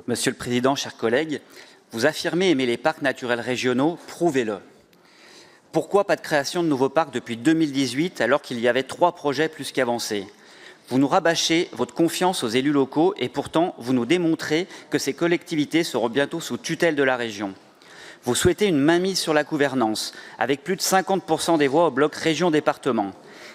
Monsieur le Président, chers collègues, vous affirmez aimer les parcs naturels régionaux, prouvez-le. Pourquoi pas de création de nouveaux parcs depuis 2018 alors qu'il y avait 3 projets plus qu'avancés? Vous nous rabâchez votre confiance aux élus locaux et pourtant vous nous démontrez que ces collectivités seront bientôt sous tutelle de la région. Vous souhaitez une mainmise sur la gouvernance, avec plus de 50% des voix au bloc région-département.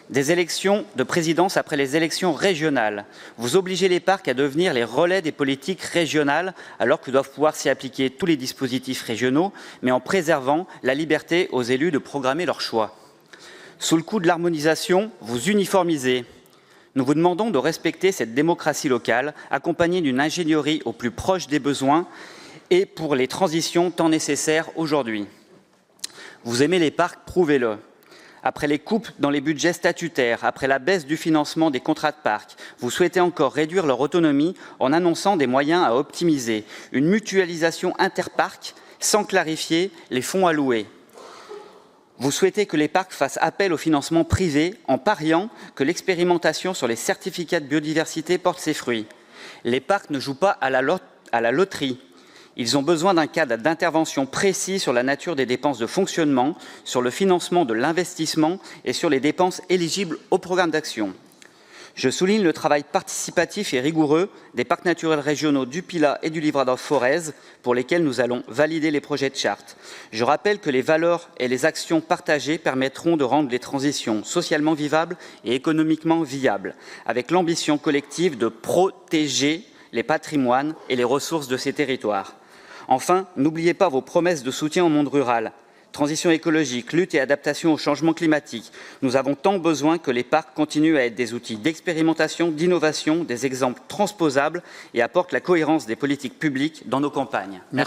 Des élections de présidence après les élections régionales. Vous obligez les parcs à devenir les relais des politiques régionales, alors que doivent pouvoir s'y appliquer tous les dispositifs régionaux, mais en préservant la liberté aux élus de programmer leurs choix. Sous le coup de l'harmonisation, vous uniformisez. Nous vous demandons de respecter cette démocratie locale, accompagnée d'une ingénierie au plus proche des besoins et pour les transitions tant nécessaires aujourd'hui. Vous aimez les parcs, prouvez-le. Après les coupes dans les budgets statutaires, après la baisse du financement des contrats de parc, vous souhaitez encore réduire leur autonomie en annonçant des moyens à optimiser, une mutualisation interparcs sans clarifier les fonds alloués. Vous souhaitez que les parcs fassent appel au financement privé en pariant que l'expérimentation sur les certificats de biodiversité porte ses fruits. Les parcs ne jouent pas à la loterie. Ils ont besoin d'un cadre d'intervention précis sur la nature des dépenses de fonctionnement, sur le financement de l'investissement et sur les dépenses éligibles au programme d'action. Je souligne le travail participatif et rigoureux des parcs naturels régionaux du Pilat et du Livradois-Forez, pour lesquels nous allons valider les projets de charte. Je rappelle que les valeurs et les actions partagées permettront de rendre les transitions socialement vivables et économiquement viables, avec l'ambition collective de protéger les patrimoines et les ressources de ces territoires. Enfin, n'oubliez pas vos promesses de soutien au monde rural. Transition écologique, lutte et adaptation au changement climatique. Nous avons tant besoin que les parcs continuent à être des outils d'expérimentation, d'innovation, des exemples transposables et apportent la cohérence des politiques publiques dans nos campagnes. Merci.